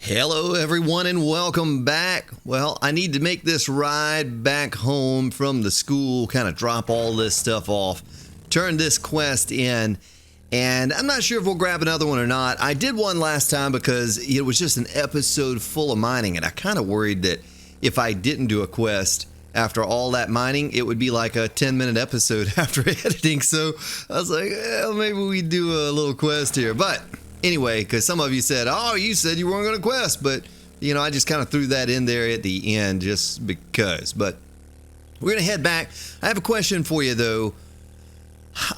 Hello everyone and welcome back. Well, I need to make this ride back home from the school, kind of drop all this stuff off, turn this quest in, and I'm not sure if we'll grab another one or not. I did one last time because it was just an episode full of mining, and I kind of worried that if I didn't do a quest after all that mining, it would be like a 10-minute episode after editing. So I was like, well, maybe we do a little quest here. But anyway, because some of you said, oh, you said you weren't going to quest, but, you know, I just kind of threw that in there at the end just because. But we're going to head back. I have a question for you, though.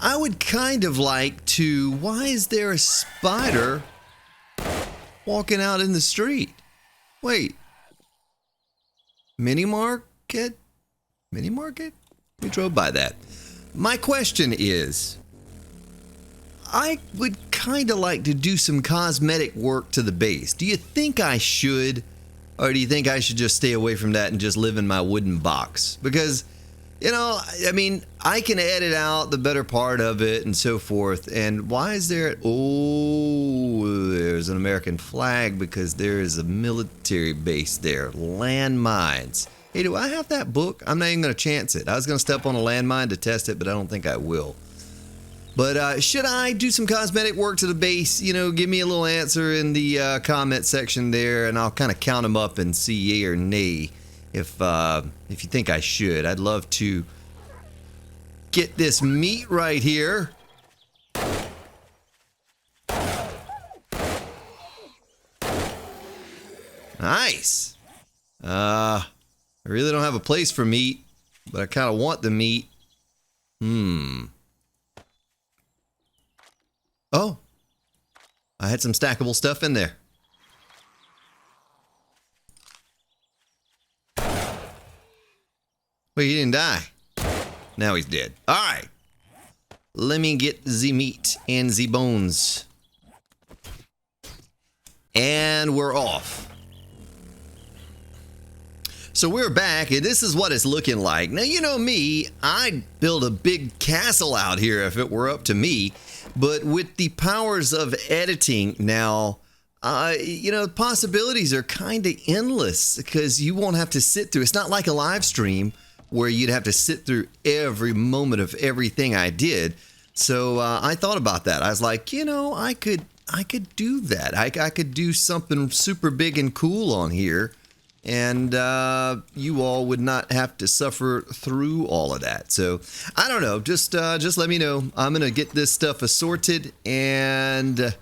I would kind of like to, why is there a spider walking out in the street? Wait. Mini market? Mini market? We drove by that. My question is, I would kind of like to do some cosmetic work to the base. Do you think I should? Or do you think I should just stay away from that and just live in my wooden box? Because, you know, I mean, I can edit out the better part of it and so forth. And why is there... Oh, there's an American flag because there is a military base there. Landmines. Hey, do I have that book? I'm not even going to chance it. I was going to step on a landmine to test it, but I don't think I will. But should I do some cosmetic work to the base? You know, give me a little answer in the comment section there, and I'll kind of count them up and see yay or nay if you think I should. I'd love to get this meat right here. Nice. I really don't have a place for meat, but I kind of want the meat. Oh, I had some stackable stuff in there. Wait, he didn't die. Now he's dead. All right. Let me get the meat and the bones. And we're off. So we're back, and this is what it's looking like. Now, you know me, I'd build a big castle out here if it were up to me. But with the powers of editing now, you know, possibilities are kind of endless because you won't have to sit through. It's not like a live stream where you'd have to sit through every moment of everything I did. So I thought about that. I was like, you know, I could do that. I could do something super big and cool on here. And you all would not have to suffer through all of that. So I don't know. Just let me know. I'm gonna get this stuff assorted, and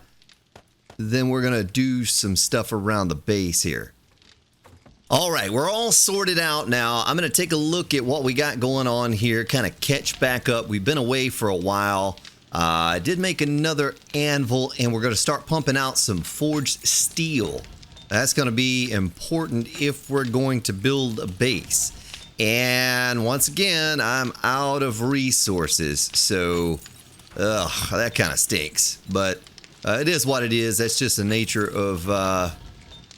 then we're gonna do some stuff around the base here. All right, we're all sorted out now. I'm gonna take a look at what we got going on here. Kind of catch back up. We've been away for a while. I did make another anvil, and we're gonna start pumping out some forged steel. That's going to be important if we're going to build a base. And once again, I'm out of resources. So, that kind of stinks. But it is what it is. That's just the nature of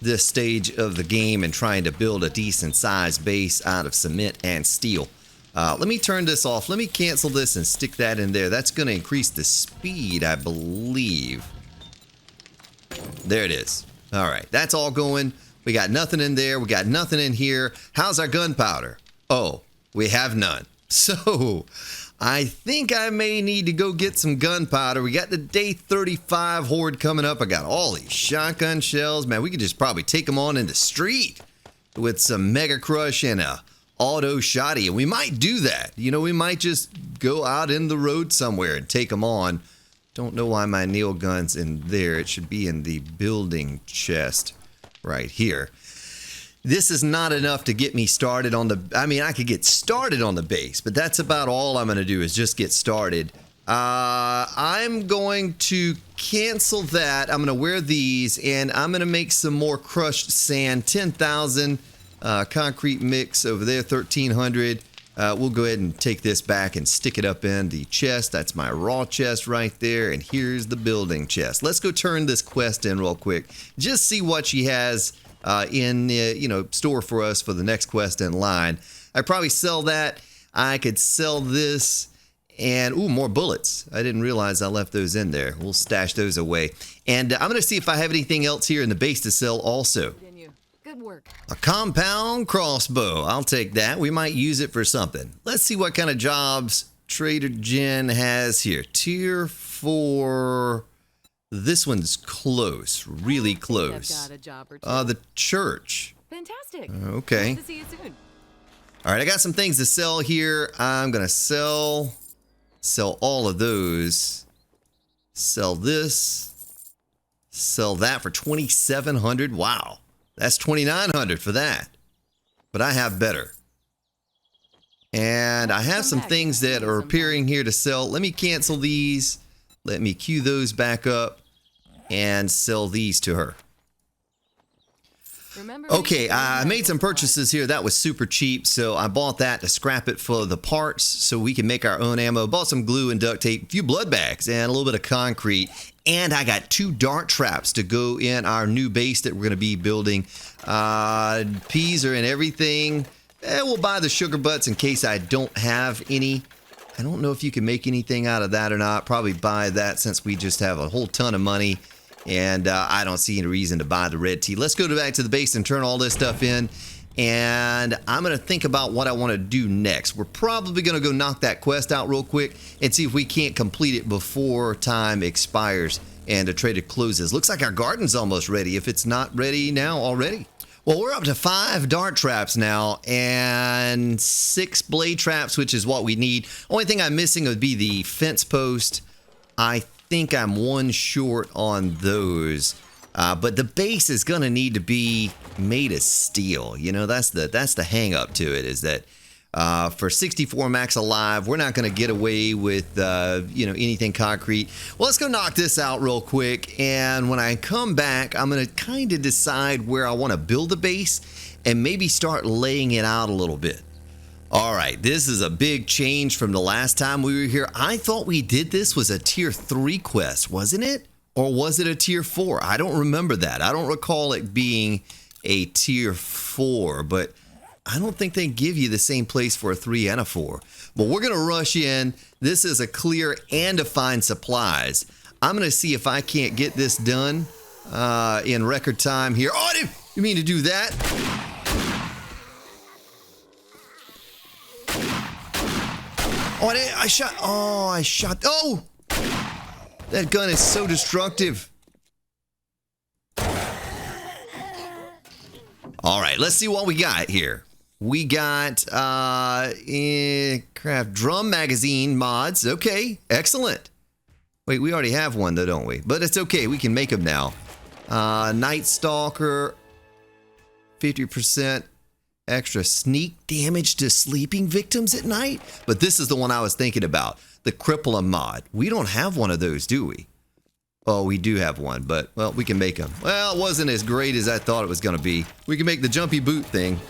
this stage of the game and trying to build a decent sized base out of cement and steel. Let me turn this off. Let me cancel this and stick that in there. That's going to increase the speed, I believe. There it is. All right, that's all going. We got nothing in there. We got nothing in here. How's our gunpowder? Oh, we have none. So I think I may need to go get some gunpowder. We got the day 35 horde coming up. I got all these shotgun shells. Man, we could just probably take them on in the street with some Mega Crush and a auto shotty. And we might do that. You know, we might just go out in the road somewhere and take them on. Don't know why my nail gun's in there. It should be in the building chest right here. This is not enough to get me started on the... I mean, I could get started on the base, but that's about all I'm going to do is just get started. I'm going to cancel that. I'm going to wear these, and I'm going to make some more crushed sand. 10,000 concrete mix over there, 1,300. We'll go ahead and take this back and stick it up in the chest. That's my raw chest right there. And here's the building chest. Let's go turn this quest in real quick. Just see what she has in store for us for the next quest in line. I'd probably sell that. I could sell this And, ooh, more bullets. I didn't realize I left those in there. We'll stash those away. And I'm going to see if I have anything else here in the base to sell also. Good work. A compound crossbow. I'll take that. We might use it for something. Let's see what kind of jobs Trader Jen has here. Tier 4. This one's close. Really close. I've got a job or two. The church. Fantastic. Okay. Hope to see you soon. All right, I got some things to sell here. I'm going to sell all of those. Sell this. Sell that for 2,700. Wow. That's 2,900 for that. But I have better. And I have some things that are appearing here to sell. Let me cancel these. Let me queue those back up and sell these to her. Okay, I made some purchases here. That was super cheap, so I bought that to scrap it for the parts so we can make our own ammo. Bought some glue and duct tape, a few blood bags, and a little bit of concrete. And I got 2 dart traps to go in our new base that we're going to be building. Peas are in everything. We'll buy the sugar butts in case I don't have any. I don't know if you can make anything out of that or not. Probably buy that since we just have a whole ton of money. And I don't see any reason to buy the red tea. Let's go back to the base and turn all this stuff in. And I'm going to think about what I want to do next. We're probably going to go knock that quest out real quick and see if we can't complete it before time expires and the trader closes. Looks like our garden's almost ready, if it's not ready now already. Well, we're up to 5 dart traps now and 6 blade traps, which is what we need. Only thing I'm missing would be the fence post. I think I'm 1 short on those. But the base is going to need to be made of steel. You know, that's the hang up to it, is that for 64 max alive, we're not going to get away with, anything concrete. Well, let's go knock this out real quick. And when I come back, I'm going to kind of decide where I want to build the base and maybe start laying it out a little bit. All right, this is a big change from the last time we were here. I thought we did this was a tier 3 quest, wasn't it? Or was it a tier 4? I don't remember that. I don't recall it being a tier 4, but I don't think they give you the same place for a 3 and a 4. But we're going to rush in. This is a clear and to find supplies. I'm going to see if I can't get this done in record time here. Oh, I didn't mean to do that. I shot. Oh! That gun is so destructive. All right, let's see what we got here. We got craft drum magazine mods. Okay, excellent. Wait, we already have one though, don't we? But it's okay, we can make them now. Night Stalker, 50% extra sneak damage to sleeping victims at night. But this is the one I was thinking about. The Cripple 'em mod. We don't have one of those, do we? Oh, we do have one, but, well, we can make them. Well, it wasn't as great as I thought it was going to be. We can make the jumpy boot thing.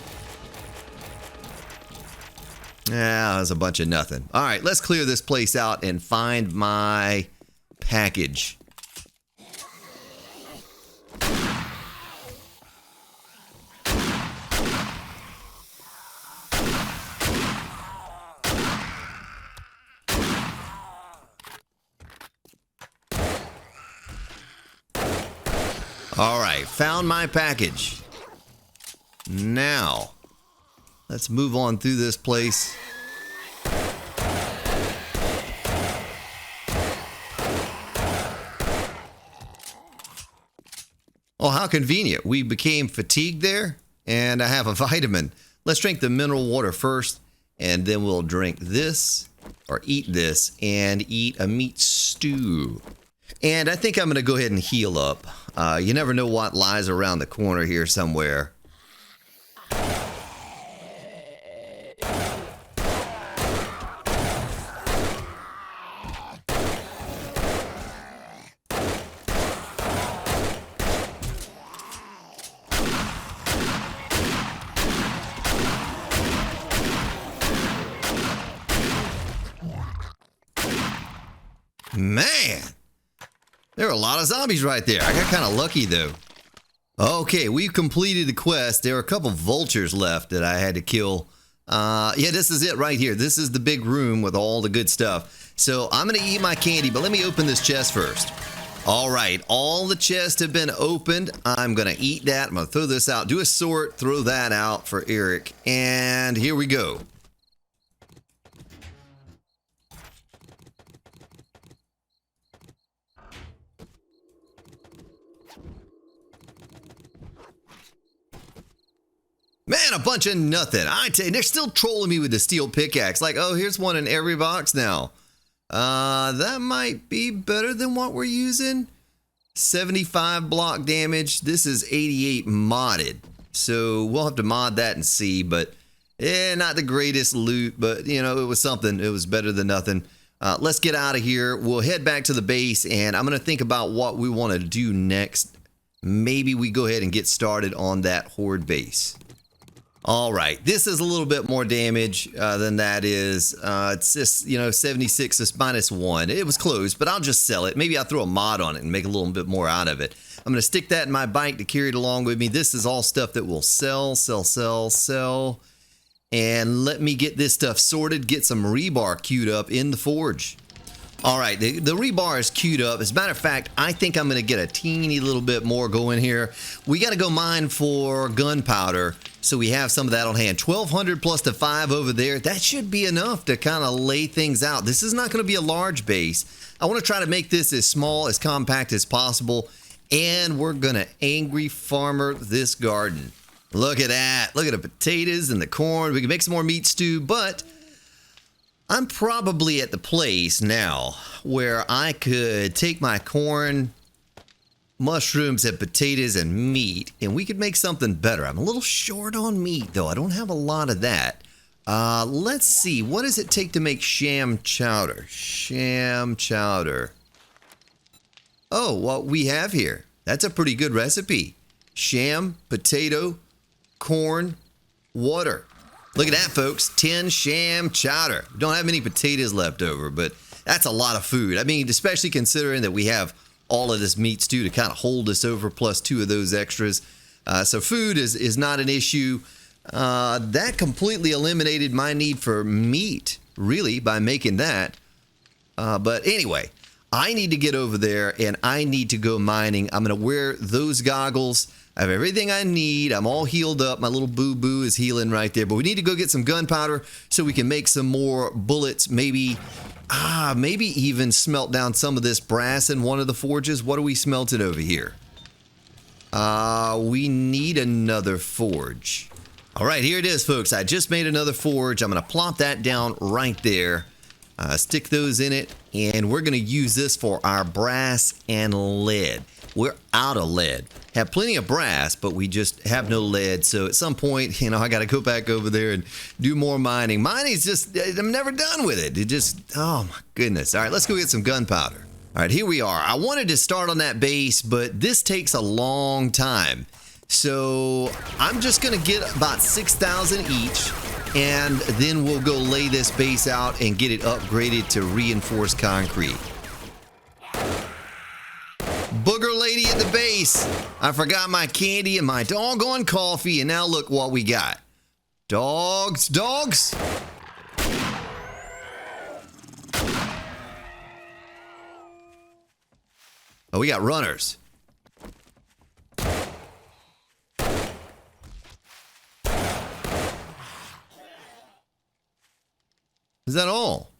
Yeah, that's a bunch of nothing. All right, let's clear this place out and find my package. All right, found my package. Now, let's move on through this place. Oh, how convenient. We became fatigued there, and I have a vitamin. Let's drink the mineral water first, and then we'll drink this, or eat this, and eat a meat stew. And I think I'm going to go ahead and heal up. You never know what lies around the corner here somewhere. Man! There are a lot of zombies right there. I got kind of lucky, though. Okay, we've completed the quest. There are a couple vultures left that I had to kill Yeah, this is it right here. This is the big room with all the good stuff. So I'm going to eat my candy, but let me open this chest first. All right, all the chests have been opened. I'm going to eat that. I'm going to throw this out, do a sort, throw that out for Eric. And here we go. Man, a bunch of nothing. I tell you, they're still trolling me with the steel pickaxe. Like, oh, here's one in every box now. That might be better than what we're using. 75 block damage. This is 88 modded. So we'll have to mod that and see. But, not the greatest loot. But, you know, it was something. It was better than nothing. Let's get out of here. We'll head back to the base. And I'm going to think about what we want to do next. Maybe we go ahead and get started on that horde base. All right, this is a little bit more damage than that is. It's just, 76 is -1. It was close, but I'll just sell it. Maybe I'll throw a mod on it and make a little bit more out of it. I'm going to stick that in my bike to carry it along with me. This is all stuff that will sell. And let me get this stuff sorted, get some rebar queued up in the forge. All right, the rebar is queued up. As a matter of fact, I think I'm going to get a teeny little bit more going here. We got to go mine for gunpowder, so we have some of that on hand. 1,200 plus the 5 over there. That should be enough to kind of lay things out. This is not going to be a large base. I want to try to make this as small, as compact as possible, and we're going to angry farmer this garden. Look at that. Look at the potatoes and the corn. We can make some more meat stew, but I'm probably at the place now where I could take my corn, mushrooms, and potatoes and meat, and we could make something better. I'm a little short on meat, though. I don't have a lot of that. Let's see. What does it take to make sham chowder? Sham chowder. Oh, what we have here. That's a pretty good recipe. Sham, potato, corn, water. Look at that, folks. 10 sham chowder. We don't have many potatoes left over, but that's a lot of food. I mean, especially considering that we have all of this meat stew to kind of hold us over, plus 2 of those extras. So food is not an issue. That completely eliminated my need for meat, really, by making that. But anyway, I need to get over there, and I need to go mining. I'm going to wear those goggles. I have everything I need. I'm all healed up. My little boo-boo is healing right there. But we need to go get some gunpowder so we can make some more bullets. Maybe even smelt down some of this brass in one of the forges. What are we smelting over here? We need another forge. All right, here it is, folks. I just made another forge. I'm going to plop that down right there. Stick those in it. And we're going to use this for our brass and lead. We're out of lead. Have plenty of brass, but we just have no lead. So at some point, I got to go back over there and do more mining. Mining's just, I'm never done with it. It just, oh my goodness. All right, let's go get some gunpowder. All right, here we are. I wanted to start on that base, but this takes a long time. So I'm just going to get about 6,000 each, and then we'll go lay this base out and get it upgraded to reinforced concrete. Booger lady at the base. I forgot my candy and my doggone coffee, and now look what we got. Dogs. Oh, we got runners. Is that all?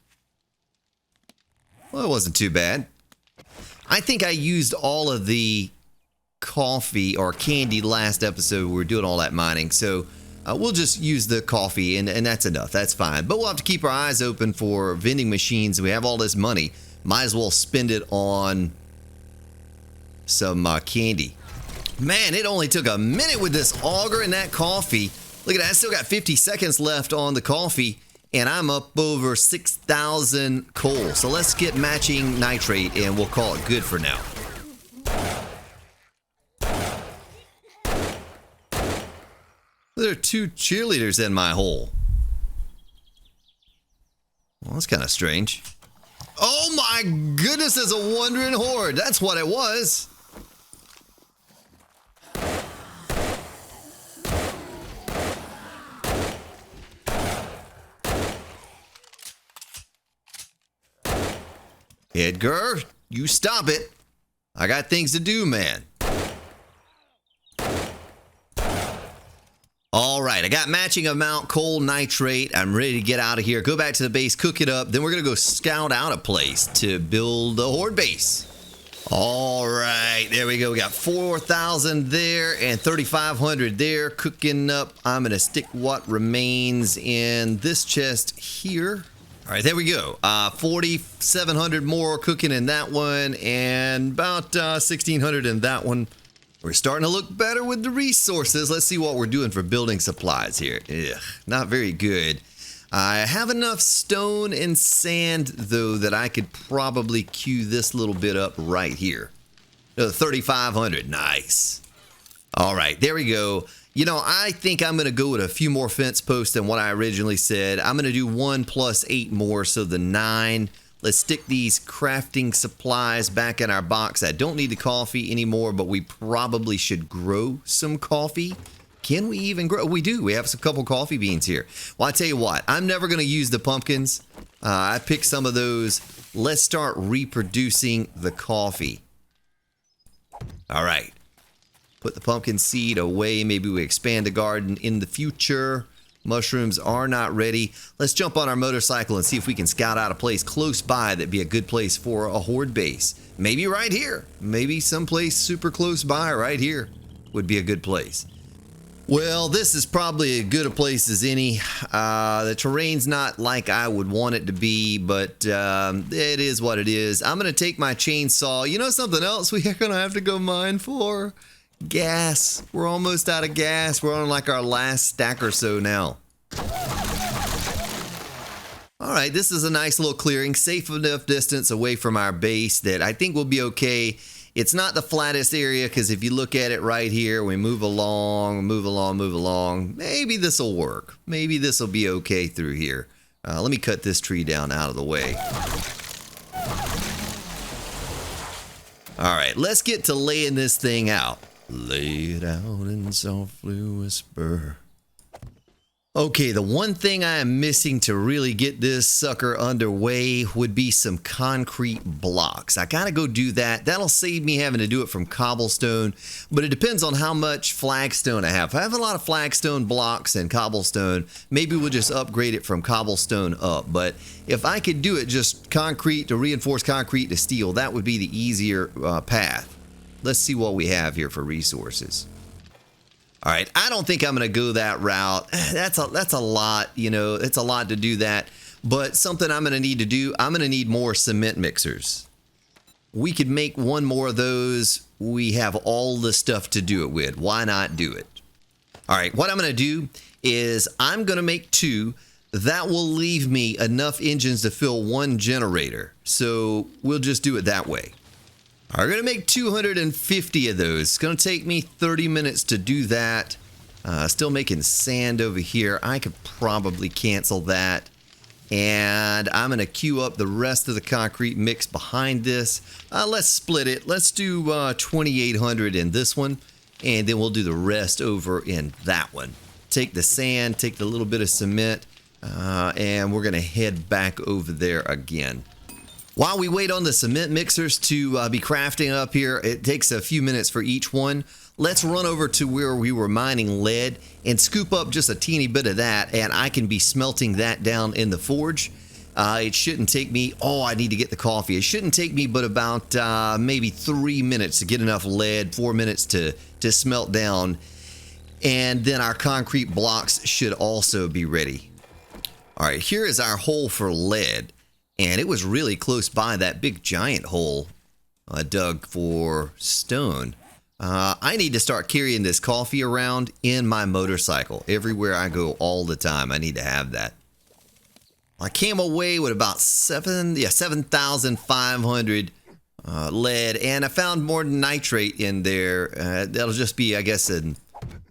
Well, it wasn't too bad. I think I used all of the coffee or candy last episode. We were doing all that mining. So we'll just use the coffee, and that's enough. That's fine. But we'll have to keep our eyes open for vending machines. We have all this money. Might as well spend it on some candy. Man, it only took a minute with this auger and that coffee. Look at that. I still got 50 seconds left on the coffee. And I'm up over 6,000 coal. So let's get matching nitrate and we'll call it good for now. There are 2 cheerleaders in my hole. Well, that's kind of strange. Oh my goodness, there's a wandering horde. That's what it was. Edgar, you stop it. I got things to do, man. All right, I got matching amount coal nitrate. I'm ready to get out of here. Go back to the base, cook it up. Then we're going to go scout out a place to build a horde base. All right, there we go. We got 4,000 there and 3,500 there. Cooking up. I'm going to stick what remains in this chest here. All right, there we go. 4,700 more cooking in that one and about 1,600 in that one. We're starting to look better with the resources. Let's see what we're doing for building supplies here. Ugh, not very good. I have enough stone and sand, though, that I could probably queue this little bit up right here. 3,500. Nice. All right, there we go. You know, I think I'm going to go with a few more fence posts than what I originally said. I'm going to do 1 plus 8 more, so the 9. Let's stick these crafting supplies back in our box. I don't need the coffee anymore, but we probably should grow some coffee. Can we even grow? We do. We have a couple coffee beans here. Well, I tell you what, I'm never going to use the pumpkins. I picked some of those. Let's start reproducing the coffee. All right. Put the pumpkin seed away. Maybe we expand the garden in the future. Mushrooms are not ready. Let's jump on our motorcycle and see if we can scout out a place close by that'd be a good place for a horde base. Maybe right here. Maybe someplace super close by right here would be a good place. Well, this is probably as good a place as any. The terrain's not like I would want it to be, but it is what it is. I'm going to take my chainsaw. You know something else we are going to have to go mine for? Gas. We're almost out of gas. We're on like our last stack or so now. All right, this is a nice little clearing, safe enough distance away from our base that I think we'll be okay. It's not the flattest area because if you look at it right here, we move along, move along, move along. Maybe this will work. Maybe this will be okay through here. Let me cut this tree down out of the way. All right, let's get to laying this thing out. Lay it out and softly whisper. Okay, the one thing I am missing to really get this sucker underway would be some concrete blocks. I gotta go do that. That'll save me having to do it from cobblestone, but it depends on how much flagstone I have. If I have a lot of flagstone blocks and cobblestone, maybe we'll just upgrade it from cobblestone up. But if I could do it just concrete to reinforced concrete to steel, that would be the easier path. Let's see what we have here for resources. All right, I don't think I'm going to go that route. That's a lot, you know, it's a lot to do that. But something I'm going to need to do, I'm going to need more cement mixers. We could make one more of those. We have all the stuff to do it with. Why not do it? All right, what I'm going to do is I'm going to make 2. That will leave me enough engines to fill 1 generator. So we'll just do it that way. I'm going to make 250 of those. It's going to take me 30 minutes to do that. Still making sand over here. I could probably cancel that. And I'm going to queue up the rest of the concrete mix behind this. Let's split it. Let's do 2,800 in this one. And then we'll do the rest over in that one. Take the sand, take the little bit of cement. And we're going to head back over there again. While we wait on the cement mixers to be crafting up here, it takes a few minutes for each one. Let's run over to where we were mining lead and scoop up just a teeny bit of that, and I can be smelting that down in the forge. It shouldn't take me, I need to get the coffee. It shouldn't take me but about maybe 3 minutes to get enough lead, 4 minutes to smelt down, and then our concrete blocks should also be ready. All right, here is our hole for lead. And it was really close by that big giant hole I dug for stone. I need to start carrying this coffee around in my motorcycle. Everywhere I go all the time, I need to have that. I came away with about 7,500 lead, and I found more nitrate in there. That'll just be, I guess,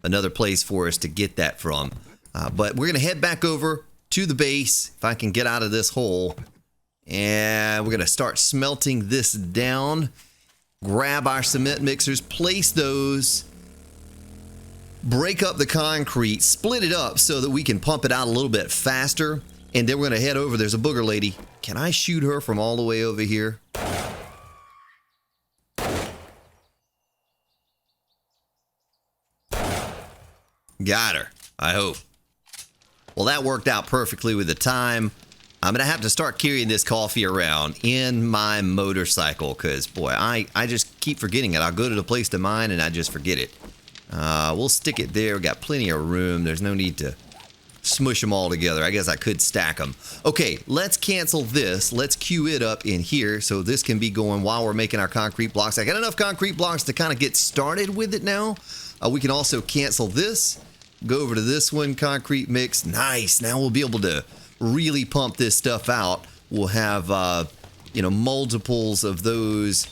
another place for us to get that from. But we're going to head back over to the base, if I can get out of this hole. And we're going to start smelting this down. Grab our cement mixers, place those, break up the concrete, split it up so that we can pump it out a little bit faster. And then we're going to head over. There's a booger lady. Can I shoot her from all the way over here? Got her, I hope. Well, that worked out perfectly with the time. I'm going to have to start carrying this coffee around in my motorcycle because, boy, I just keep forgetting it. I'll go to the place to mine and I just forget it. We'll stick it there. We got plenty of room. There's no need to smush them all together. I guess I could stack them. Okay, let's cancel this. Let's queue it up in here so this can be going while we're making our concrete blocks. I got enough concrete blocks to kind of get started with it now. We can also cancel this. Go over to this one, concrete mix. Nice. Now we'll be able to really pump this stuff out. We'll have, multiples of those.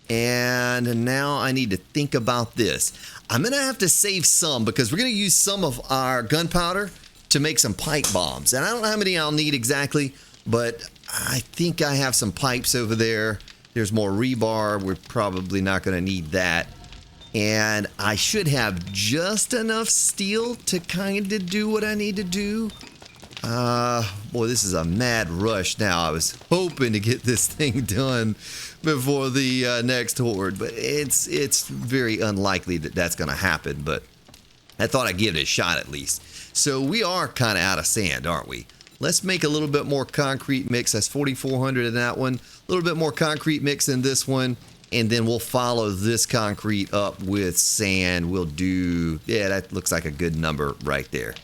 And now I need to think about this. I'm going to have to save some because we're going to use some of our gunpowder to make some pipe bombs. And I don't know how many I'll need exactly, but I think I have some pipes over there. There's more rebar. We're probably not going to need that. And I should have just enough steel to kind of do what I need to do. Boy, this is a mad rush now. I was hoping to get this thing done before the next horde, but it's very unlikely that that's going to happen, but I thought I'd give it a shot at least. So we are kind of out of sand, aren't we? Let's make a little bit more concrete mix. That's 4,400 in that one. A little bit more concrete mix in this one. And then we'll follow this concrete up with sand. We'll do, yeah, that looks like a good number right there.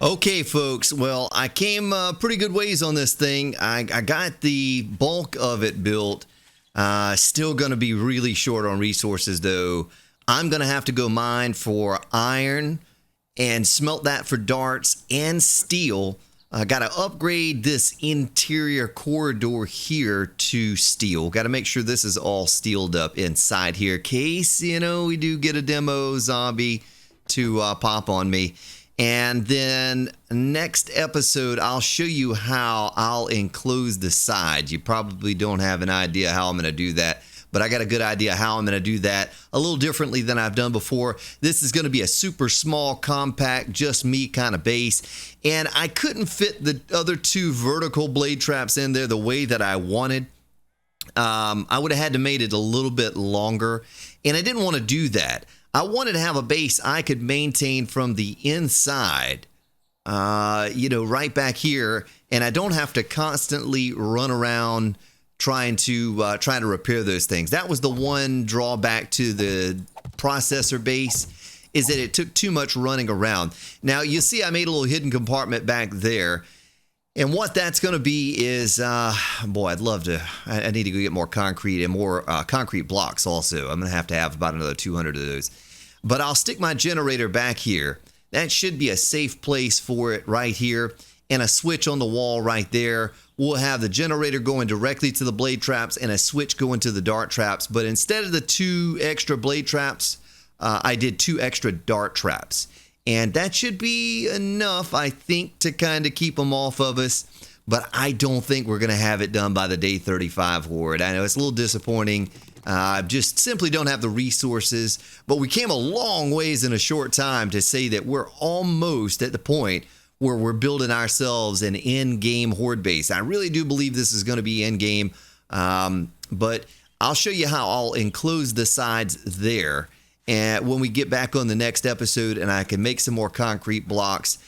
Okay, folks. Well, I came pretty good ways on this thing. I got the bulk of it built. Still going to be really short on resources, though. I'm going to have to go mine for iron and smelt that for darts and steel. Got to upgrade this interior corridor here to steel. Got to make sure this is all steeled up inside here, in case, we do get a demo zombie to pop on me. And then next episode, I'll show you how I'll enclose the sides. You probably don't have an idea how I'm going to do that, but I got a good idea how I'm going to do that a little differently than I've done before. This is going to be a super small, compact, just me kind of base. And I couldn't fit the other 2 vertical blade traps in there the way that I wanted. I would have had to made it a little bit longer, and I didn't want to do that. I wanted to have a base I could maintain from the inside, right back here, and I don't have to constantly run around trying to repair those things. That was the one drawback to the processor base, is that it took too much running around. Now, you see I made a little hidden compartment back there, and what that's going to be is, boy, I'd love to, I need to go get more concrete and more concrete blocks also. I'm going to have about another 200 of those. But I'll stick my generator back here. That should be a safe place for it right here. And a switch on the wall right there. We'll have the generator going directly to the blade traps and a switch going to the dart traps. But instead of the 2 extra blade traps, I did 2 extra dart traps. And that should be enough, I think, to kind of keep them off of us. But I don't think we're going to have it done by the day 35 horde. I know it's a little disappointing. Just simply don't have the resources. But we came a long ways in a short time to say that we're almost at the point where we're building ourselves an in-game horde base. I really do believe this is going to be in-game. But I'll show you how I'll enclose the sides there. And when we get back on the next episode and I can make some more concrete blocks.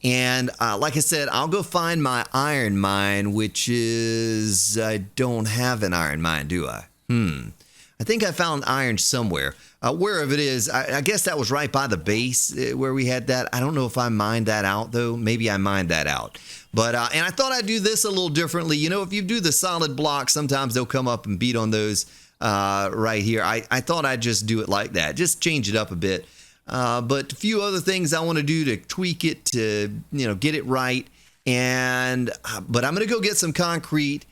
And like I said, I'll go find my iron mine, which is, I don't have an iron mine, do I? I think I found iron somewhere. Wherever it is, I guess that was right by the base where we had that. I don't know if I mined that out, though. Maybe I mined that out. But and I thought I'd do this a little differently. If you do the solid blocks, sometimes they'll come up and beat on those right here. I thought I'd just do it like that. Just change it up a bit. But a few other things I want to do to tweak it to, get it right. But I'm going to go get some concrete,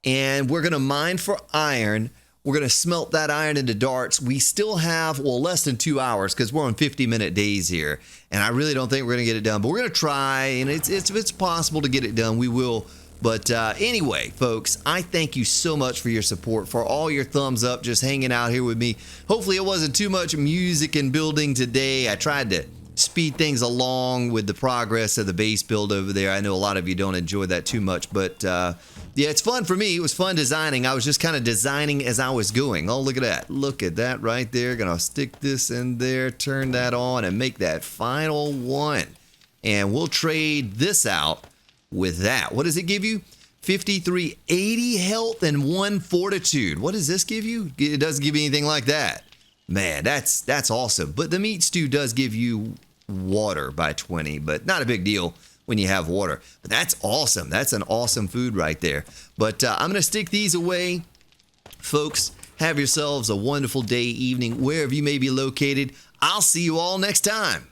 and we're going to mine for iron. We're going to smelt that iron into darts. We still have, less than 2 hours because we're on 50-minute days here. And I really don't think we're going to get it done. But we're going to try, and if it's possible to get it done, we will. But anyway, folks, I thank you so much for your support, for all your thumbs up, just hanging out here with me. Hopefully it wasn't too much music and building today. I tried to speed things along with the progress of the base build over there. I know a lot of you don't enjoy that too much, but yeah, it's fun for me. It was fun designing. I was just kind of designing as I was going. Oh, look at that. Look at that right there. Gonna stick this in there, turn that on, and make that final one. And we'll trade this out with that. What does it give you? 5380 health and 1 fortitude. What does this give you? It doesn't give you anything like that. Man, that's awesome. But the meat stew does give you water by 20, but not a big deal when you have water. But that's awesome. That's an awesome food right there. But I'm going to stick these away. Folks, have yourselves a wonderful day, evening, wherever you may be located. I'll see you all next time.